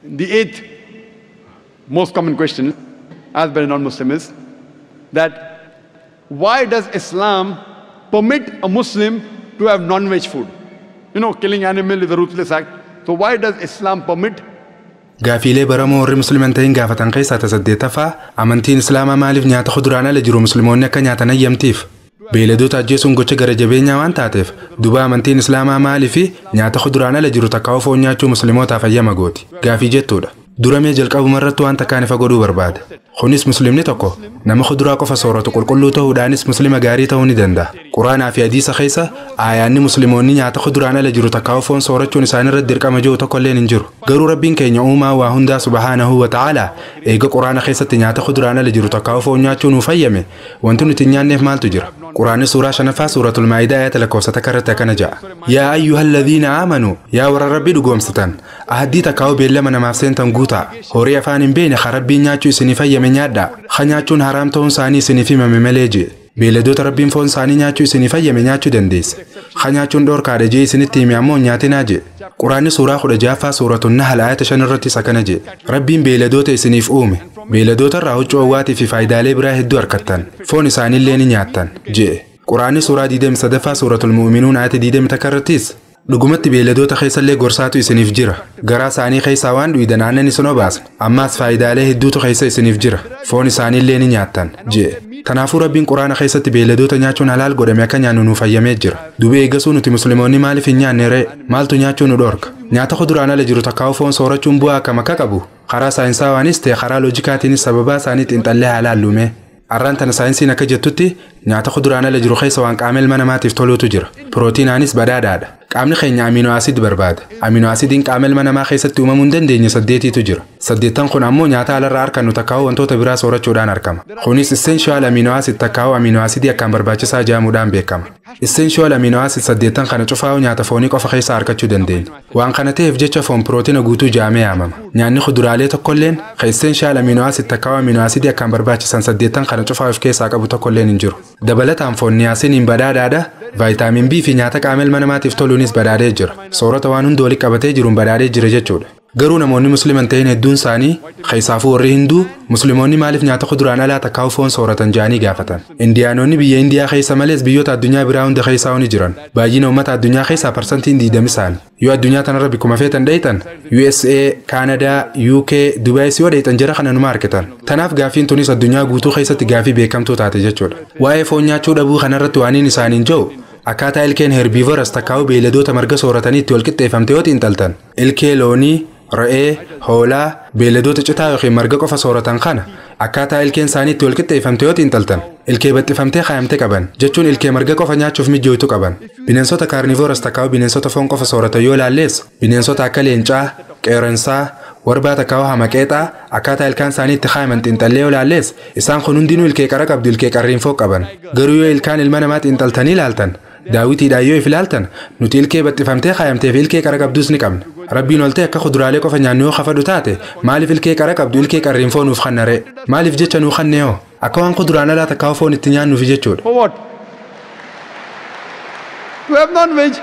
The eighth most common question asked by a non-Muslim is that why does Islam permit a Muslim to have non-veg food? You know, killing animal is a ruthless act. So why does Islam permit? Gaafilee baramoo warri musliman ta'in gaafatan keessaa tasaddeetaffaa amantiin islaamaa maaliif nyaata kuduraana la jiru musliimoonni akka nyaatan ayyamtiif? Beeyladoota ajjeesuun gocha gara jabeenyaa waan taateef duba amantiin islaamaa maaliif nyaata kuduraana la jiru takkaa'u foon nyaachuu musliimootaaf ayyama gooti? Gaafii jettuudha. Duramee jalqabumarratti waan takkaan ifa godhuu barbaada. Kunis muslimni tokko nama kuduraa qofa sooratu qulqulluu ta'uudhaanis muslima gaarii ta'uu ni danda'a. Quraanaa fi hadiisa keessa aayaanni musliimoonni nyaata kuduraana la jiru takkaa'u foon soorachuun isaanirratti dirqama jiru tokko illee hin jiru. Garuu rabbiin keenya uumaa waa hundaa subhaanahu wa ta'ala eega quraana keessatti nyaata kuduraana la jiru takkaa'u foon nyaachuu nuuf ayyame wanti nuti nyaanneef maaltu jira? Quraanni suuraa 5ffaa suuratul maa'idaa ayata lakkoofsa takkarratti akkana ja'a. Yaa ayyuhalladhiina aamanuu yaa warra rabbii dhugoomsitan ahadii takkaa'u beellama namaaf seentan guutaa horii afaan hin beekne harabbiin nyaachuu isiniif ayyame nyaadhaa nyaachuun haraam ta'uun isaanii isiniif himame malee jee beeyladoota rabbiin foon isaanii nyaachuu isiniif ayyame nyaachuu dandeesse nyaachuun dhoorkaadha jee isinitti hime ammoo nyaatinaa jee. Quraanni suuraa 16ffaa suuratul nahl ayata 5 irratti akkana jee rabbiin beeyladoota isiniif uume beeyladoota irraa huccuu owwaatii fi faayidaalee biraa hedduu argattan foon isaaniillee ni nyaattan jee. Quraanni suuraa 23ffaa suuratul mu'minuun ayata 21 irrattis dhugumatti beeyladoota keessallee gorsaatu isiniif jira garaa isaanii keessaa waan dhuydan aannan isin obaasne ammaas faayidaalee hedduutu keessa isiniif jira foon isaaniillee ni nyaattan jee. Kanaafuu rabbiin quraana keessatti beeyladoota nyaachuun halaal godhame akka nyaannu nuuf ayyamee jira. Dubee eegasuu nuti musliimoonni maaliif hin nyaanne ree? Maaltu nyaachuu nu dhorka? Nyaata kuduraan ala jiru takkaa'u foon soorachuun bu'aa akkam akka qabu? Karaa saayinsaawaanis ta'e karaa loojikaatiinis sababaa isaanii xiinxallee halaal lume. Arraan tana saayinsiin akka jettutti nyaata kuduraan ala jiru keessa waan qaama ilma namaatiif toluutu jira. Pirootiinaanis badhaadhaadha. Qaamni keenya amino asid barbaada. Amino asidiin qaama ilma namaa keessatti uumamuu hin dandeenye 8tu jira. 8 kun ammoo nyaata alarraa argannu takkaa'u wantoota biraa soorachuudhaan argama. Kunis essential amino acid takkaa'u amino asidii akkaan barbaachisaa jedhamuudhaan beekama. Essential amino acid 8 kana cufaa'u nyaata foonii qofa keessaa argachuu dandeenya. Waan kana ta'eef jecha foon pirootiina guutuu jedhamee yaamama. Nyaanni kuduraalee tokkolleen essential amino acid takkaa'u amino asidii akkaan barbaachisan 8 kana cufaa'uuf keessaa qabu tokkolleen hin jiru. Dabalataan foon niyaasiniin badhaadhaadha. Vitamin B fi nyaata qaama ilma namaatiif toluunis badhaadhee jira. Soorata waan hundi walitti qabatee jiruun badhaadhee jira jechuudha. Garuu namoonni musliman ta'in hedduun isaanii keessaafuu warri hinduu musliimoonni maaliif nyaata kuduraan alaa takkaa'u foon sooratan jedhanii gaafatan. Indiyaanonni biyya Indiyaa keessa malees biyyoota addunyaa biraa hunda keessaa ni jiran. Baay'ina uummata addunyaa keessaa parsantiin 20 isaanii. Yoo addunyaa tanarra bikkuma feetan dheeytan USA, Canada, UK, Dubai si wadheeytan jara kana numa argitan. Tanaaf gaafiin tunis addunyaa guutuu keessatti gaafii beekamtuu taate jechuudha. Waa'ee foon nyaachuu dhabuu kanarratti waaniin isaaniin jiru akkaataa ilkeen herbiivoras takkaa'u beeyladoota marga sooratanii itti wal qixxeeffamte yoo xiinxaltan ilkee loonii, re'ee, hoolaa, beeyladoota citaa yookiin marga qofa sooratan kana akkaataa ilkeen isaanii itti wal qixxeeffamte yoo xiinxaltan ilkee baxxifamtee kaayamte qaban jechuun ilkee marga qofa nyaachuuf mijjooytu qaban. Bineensota kaarnivoras takkaa'u bineensota foon qofa sooratan yoo ilaallees bineensota akka leencaa, qeerransaa, warbaa takkaa'u hamaqeexaa akkaataa ilkaan isaanii itti kaayaman xiinxallee yoo ilaallees isaan kun hundinuu ilkee qara qabdu ilkee qarriinfoo qaban. Garuu yoo ilkaan ilma namaa xiinxaltanii ilaaltan daawitiidhaan yoo ilaaltan nuti ilkee baxxifamtee kaayamteef ilkee qara qabdus ni qabna. Rabbiin ol ta'e akka kuduraalee qofa nyaannu yoo hafadhu taate maaliif ilkee qara qabdu ilkee qarriinfoo nuuf kannare? Maaliif jecha nuu kanne hoo? Akka waan kuduraan alaa takkaa'u foon itti nyaannuuf jechuudha. For what? To have non-veg.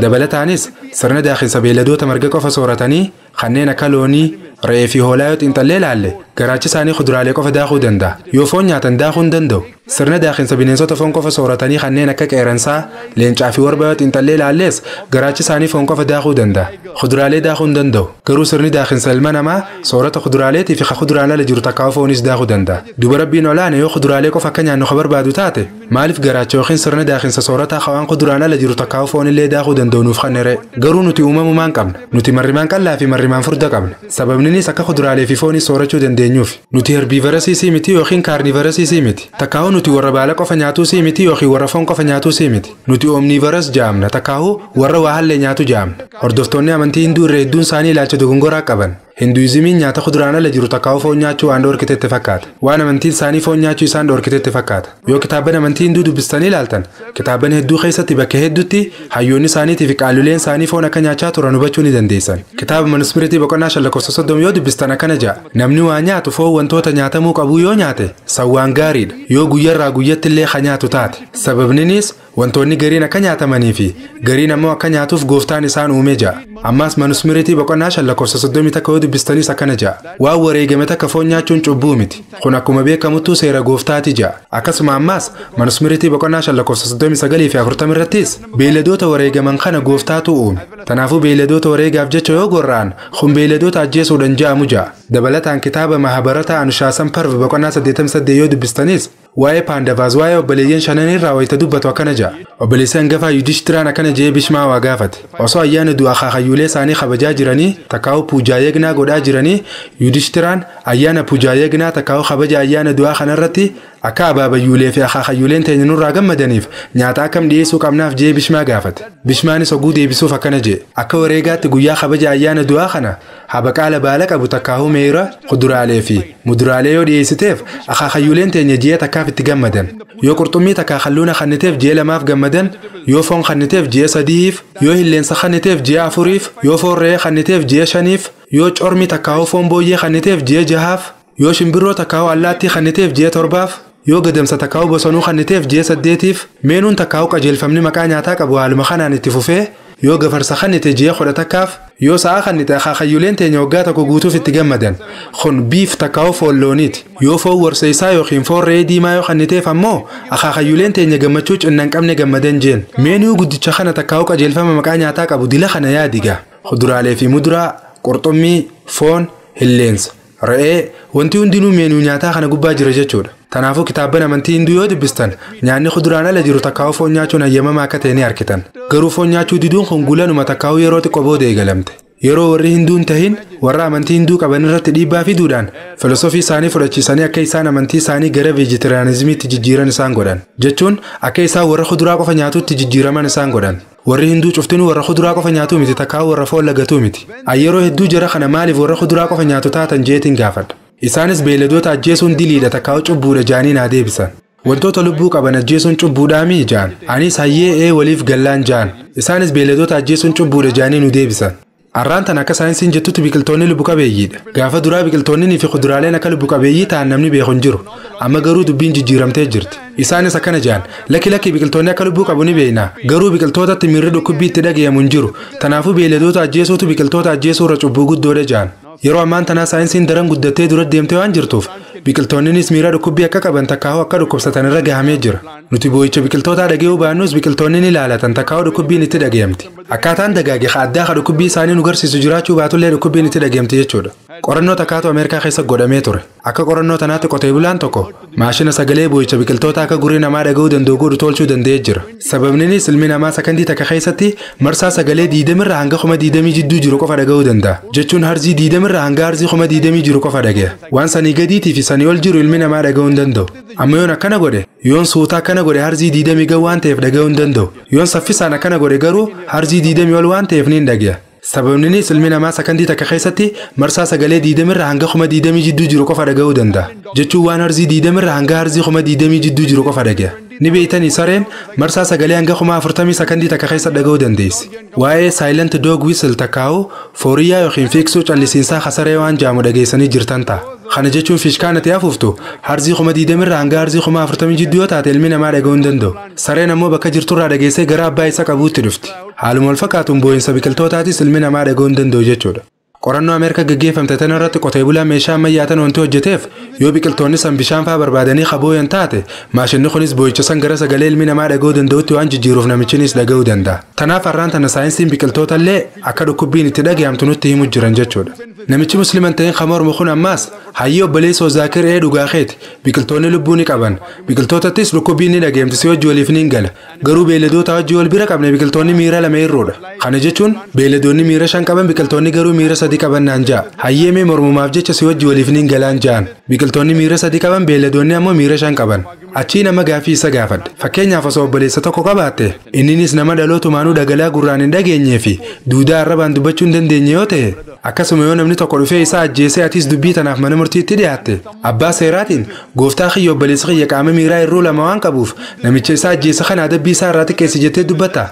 Dabalataanis sirna daakhinsa beeyladoota marga qofa sooratanii kanneen akka loonii, re'ee fi hoolaa yoo xiinxallee ilaalle garaachi isaanii kuduraalee qofa daakuu danda'a. Yoo foon nyaatan daakuu hin danda'u. Sirna daakhinsa bineensota foon qofa sooratanii kanneen akka qeerransaa, leencaa fi warbaa yoo xiinxallee ilaallees garaachi isaanii foon qofa daakuu danda'a. Kuduraalee daakuu hin danda'u. Garuu sirni daakhinsa ilma namaa soorata kuduraaleetii fi kuduraan ala jiru takkaa'u foonis daakuu danda'a. Duba rabbiin olaane yoo kuduraalee qofa akka nyaannu barbaadu taate maaliif garaacha yookiin sirna daakhinsa soorataa hawaan kuduraan ala jiru takkaa'u foonillee daakuu danda'u nuuf kannere? Garuu nuti uumamumaan qabna. Nuti marrimaan qallaa fi marrimaan furda qabna. Sababninis akka kuduraalee fi foonis soorachuu dandeenyuuf. Nuti herbiivarasii miti yookiin kaarnivarasii miti. Takkaa'u nuti warra baala qofa nyaatuu miti yookiin warra foon qofa nyaatuu miti. Nuti omniivaras jaamna. Takkaa'u warra waa hallee nyaatu jaamna. Hordoftoonni amantii hinduu irra hedduun isaanii ilaalcha dogongoraa qaban. Hinduizimiin nyaata kuduraan ala jiru takkaa'u foon nyaachuu waan dhoorkitetti fakkaata. Waan amantiin isaanii foon nyaachuu isaan dhoorkitetti fakkaata. Yoo kitaaban amantii hinduu dubbistanii ilaaltan kitaaban hedduu keessatti bakka hedduutti hayyoonni isaaniitii fi qaaluleen isaanii foon akka nyaachaa turan hubachuu ni dandeessan. Kitaaba Manuspiritii boqonnaa 5 yoo dubbistan akkana ja'a. Namni waa nyaatu foon wantoota nyaatamuu qabu yoo nyaate sawwaan gaariidha. Yoo guyyarraa guyyatti illee ka nyaatu taate. Sababninis wantoonni gariin akka nyaatamanii fi gariin ammoo akka nyaatuuf gooftaan isaan uume ja'a. Ammas manusmiriitii boqonnaa 5:31 yoo dubbistanis akkana ja'a. Waan wareegame takka foon nyaachuun cubbuu miti. Kun akkuma beekamuttuu seera gooftaati ja'a. Akkasuma ammas manusmiriitii boqonnaa 5:39 fi 40 irrattis beeyladoota wareegaman kana gooftaatu uume. Kanaafuu beeyladoota wareegaaf jecha yoo gorra'an kun beeyladoota ajjeesuudhaan ja'amu ja'a. Dabalataan kitaaba Mahabharata Anushaasan Parv boqonnaa 88 yoo dubbistanis waa'ee Paandavaas waa'ee obboleeyyan shananii irraa wayita dubbatu akkana ja'a. Obboleessi hangafaa Yudhishtiraan akkana jedhee Bhishmaa waa gaafate. Osoo ayyaana du'a akaakayyuulee isaanii kabajaa jiranii takkaa'u puujaa yeegnaa godhaa jiranii Yudhishtiraan ayyaana puujaa yeegnaa takkaa'u kabaja ayyaana du'aa kanarratti akka abaabayyuulee fi akaakayyuuleen teenya nurraa gammadaniif nyaata akkam dhiyeessuu qabnaaf jedhee Bhishmaa gaafate. Bhishmaanis oguu deebisuuf akkana jedhe. Akka wareegaatti guyyaa kabaja ayyaana du'aa kana habaqaala baala qabu takkaa'u meera kuduraalee fi muduraalee yoo dhiyeessiteef akaakayyuuleen teenya ji'a takkaaf itti gammadan. Yoo qurxummii takkaa kalluuna kanniteef ji'a lamaaf gammadan, yoo foon kanniteef ji'a sadiif, yoo hilleensa kanniteef ji'a afuriif, yoo foon re'ee kanniteef ji'a shaniif, yoo cormi takkaa'u foon booyyee kanniteef ji'a jahaaf, yoo shimbirroo takkaa'u allaattii kanniteef ji'a torbaaf, yoo gadamsa takkaa'u bosonuu kanniteef ji'a saddeetiif, meenuun takkaa'u qajeelfamni maqaa nyaataa qabu haaluma kanaan itti fufee, yoo gafarsa kannite ji'a 10 takkaaf, yoo sa'a kannite akaakayyuuleen teenya waggaa tokko guutuuf itti gammadan. Kun biif takkaa'u foon looniiti. Yoo foon warseessaa yookiin foon re'ee diimaa yoo kanniteef ammoo akaakayyuuleen teenya gammachuu cinna hin qabne gammadan jeen. Meenuu guddicha kana takkaa'u qajeelfama maqaa nyaataa qabu dila kana yaadiga. Kuduraalee fi muduraa, qurxummii, foon, hilleensa, re'ee wanti hundinuu meenuu nyaataa kana gubbaa jira jechuudha. Kanaafuu kitaabban amantii hinduu yoo dubbistan nyaanni kuduraan ala jiru takkaa'u foon nyaachuun hayyamamaa akka ta'e ni argitan. Garuu foon nyaachuu diduun kun gulanuma takkaa'u yeroo xiqqoo booda eegalamte. Yeroo warri hinduun tahin warra amantii hinduu qaban irratti dhiibbaa fiduudhaan filosofii isaanii fudhachiisanii akka isaan amantii isaanii gara veejitiraanizimiitti jijjiiran isaan godhan. Jechuun akka isaan warra kuduraa qofa nyaatutti jijjiiraman isaan godhan. Warri hinduu cuftinuu warra kuduraa qofa nyaatu miti takkaa'u warra foon lagatuu miti. Yeroo hedduu jara kana maaliif warra kuduraa qofa nyaatu taatan jeetiin gaafadha. Isaanis beeyladoota ajjeesuun diliidha takkaa'u cubbuudha jaanii naa deebisan. Wantoota lubbuu qaban ajjeesuun cubbuudhaa mii jaan. Anis hayyee waliif gallaan jaan. Isaanis beeyladoota ajjeesuun cubbuudha jaanii nu deebisan. Arraan tan akka saayinsiin jettutti biqiltoonni lubbu qabeeyyiidha. Gaafa duraa biqiltoonnii fi kuduraaleen akka lubbu qabeeyyii ta'an namni beeku hin jiru. Amma garuu dubbiin jijjiiramtee jirti. Isaanis akkana jaan lakki biqiltoonni akka lubbuu qabu ni beekna. Garuu biqiltootatti miirri dhukkubbii itti dhagayamu hin jiru. Kanaafuu beeyladoota ajjeesuutu biqiltoota ajjeesuu irra cubbuu guddoodha jaan. Yeroo ammaan tanaa saayinsiin daran guddattee dura deemtee waan jirtuuf biqiltoonnis miira dhukkubbii akka qaban takkaa'u akka dhukkubsatan irra gahamee jira. Nuti boo'icha biqiltootaa dhaga'uu baannus biqiltoonni ni ilaalatan takkaa'u dhukkubbiin itti dhagayamti. Akkaataan dagaage addaa ka dhukkubbii isaanii nu garsiisu jiraachuu baatullee dhukkubbiin itti dhagayamti jechuudha. Qorannoo takkaatu Ameerikaa keessa godhamee ture. Akka qorannoo tanaatti qotee bulaan tokko maashina sagalee boo'icha biqiltootaa akka gurii namaa dhaga'uu danda'u godhu tolchuu danda'ee jira. Sababninis ilmi namaa sakandii takka keessatti marsaa sagalee 20 irraa hanga 20 jidduu jiru qofa dhaga'uu danda'a. Jechuun harzii 20 irraa hanga harzii 20 jiru qofa dhagaya. Waan sanii gadiitii fi sanii ol jiru ilmi namaa dhaga'uu hin danda'u. Amma yoon akkana godhe yoon suutaa akkana godhe harzii 20 ga'u waan ta'eef dhaga'uu hin danda'u. Yoon saffisaan akkana godhe garuu harzii 20 ol waan ta'eef ni hin dhagaya. Sababninis ilmi namaa sakandii takka keessatti marsaa sagalee 20 irraa hanga 20 jidduu jiru qofa dhaga'uu danda'a. Jechuun waan harzii 20 irraa hanga harzii 20 jidduu jiru qofa dhagaya. Ni beeytanii sareen marsaa sagalee hanga 40 sakandii takka keessa dhaga'uu dandeessi. Waa'ee silent dog whistle takkaa'u fooriyyaa yookiin fiiksuu callisiinsaa hasaree waan jaamu dhageessanii jirtan ta'a. Kana jechuun fiishkaan ati afuuftu harzii 20 irraa hanga harzii 40 jidduu yoo taate ilmi namaa dhaga'uu hin danda'u. Sareen ammoo bakka jirturraa dhageessee gara abbaa isa qabuutti dhufti. Haaluma wal fakkaatuun boo'insa biqiltootaatis ilmi namaa dhaga'uu hin danda'u jechuudha. Qorannoo Ameerikaa gaggeeffamte tan irratti qotee bulaan meeshaa ammayyaa tan wanti hojjeteef yoo biqiltoonni san bishaan fa'aa barbaadanii qabooyan taate maashinni kunis boo'icha san gara sagalee ilmi namaa dhaga'uu danda'utti waan jijjiiruuf namichinis dhaga'uu danda'a. Tanaaf har'aan tana saayinsiin biqiltootaallee akka dhukkubbiin itti dhaga'amtu nutti himu jiran jechuudha. Namichi musliman ta'een Kamar kun ammaas hayyii obboleessa Zaakir dhugaa keeti biqiltoonni lubbuu ni qaban biqiltootattis dhukkubbiin ni dhaga'amti si wajji waliif ni gala garuu beeyladoota wajji wal bira qabne biqiltoonni miira lama irroodha. Kana jechuun beeyladoonni miira 5 qaban biqiltoonni garuu miira 3 qaban naan ja'a. Hayyeemee mormumaaf jecha si wajji waliif ni galaan ja'an biqiltoonni miira 3 qaban beeyladoonni ammoo miira 5 qaban. Achii nama gaafii isa gaafadhe. Fakkeenyaaf osoo obboleessa tokko qabaatte inninis nama dhalootumaanuu dhagalaa gurraan hin dhageenyee fi duudaa arrabaan dubbachuu hin dandeenye yoo ta'e akkasuma yoo namni tokko dhufee isaa ajjeesee atis dubbii tanaaf mana murtiitti dhiyaatte abbaa seeraatiin gooftaa kiyya obboleessa kiyya qaama miiraa irruu lama waan qabuuf namicha isaa ajjeessa kana adabbii isaa irraa xiqqeessi jettee dubbatta.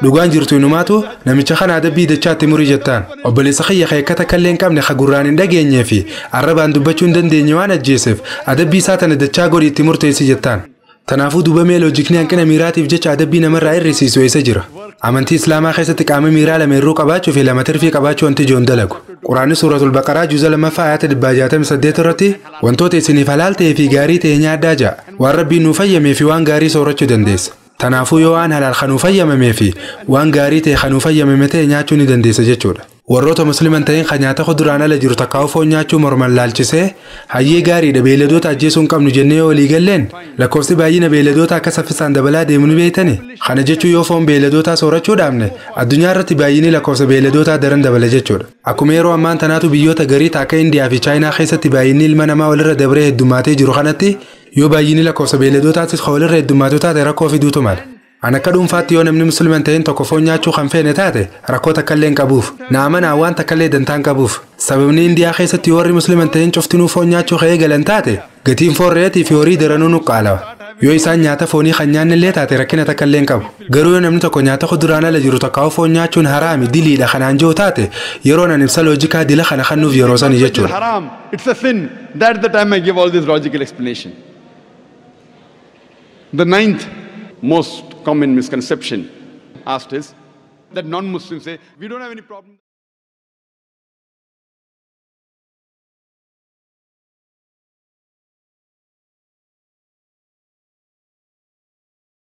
Dhugaan jirtu inumaatu namicha kana adabbii dachaatti murii jettaan obboleessa kiyya keekkata kallee hin qabne gurraan hin dhageenyee fi arrabaan dubbachuu hin dandeenye waan ajjeeseef adabbii isaa tana dachaa godhi itti murteessi jettaan. Tanaafuu duuba mee loojikni hanqina miiraatiif jecha adabbii namarraa hir'isiisu eessa jira? Amantii Islaamaa keessatti qaama miiraa lama irruu qabaachuu fi lama tirfii qabaachuu wanti ijoon dalagu. Quraanni suuratul Baqaraa juuza 2 ayata 168 irratti wantoota isiniif halaal ta'ee fi gaarii ta'e nyaadhaa ja'a. Waan Rabbiin nuuf fayyamee fi waan gaarii soorachuu dandeessa. Tanaafuu yoo waan halaal kan nuuf fayyamamee fi waan gaarii ta'e kan nuuf fayyamame ta'e nyaachuu ni dandeessa jechuudha. Warroota musliman ta'een kan nyaata kuduraan ala jiru takkaa'u foon nyaachuu morman laalchisee hayyee gaariidha beeyladoota ajjeesuu hin qabnu jennee yoo walii galleen lakkoofsi baay'ina beeyladoota akka saffisaan dabalaa deemu ni beektani. Kana jechuun yoo foon beeyladootaa soorachuu dhaabne addunyaa irratti baay'inni lakkoofsa beeyladootaa daran dabala jechuudha. Akkuma yeroo ammaan tanaatu biyyoota garii akka Indiyaa fi Chaayinaa keessatti baay'inni ilma namaa walirra dabree heddummaatee jiru kanatti yoo baay'inni lakkoofsa beeyladootaatti walirra heddummaatu taate rakkoo fiduutu mala. Ana akka dhuunfaatti yoo namni musliman ta'een tokko foon nyaachuu kan feene taate rakkoo takkallee hin qabuuf naamanaa waan takkallee dantaan qabuuf sababni Indiyaa keessatti yoo warri musliman ta'een cuftinuu foon nyaachuu ka'ee galan taate gatiin foon re'eetii fi horii daranuu nuqqaalawa yoo isaan nyaata foonii kan nyaannillee taate rakkina takkallee hin qabu garuu yoo namni tokko nyaata kuduraan ala jiru takkaa'u foon nyaachuun haraami diliidha kanaan jiru taate yeroo nan ibsa loojikaa dila kana kannuuf yeroo sani jechuudha. It's a sin. That's the time I give all this logical explanation. The ninth most common misconception asked is that non-Muslims say, we don't have any problem.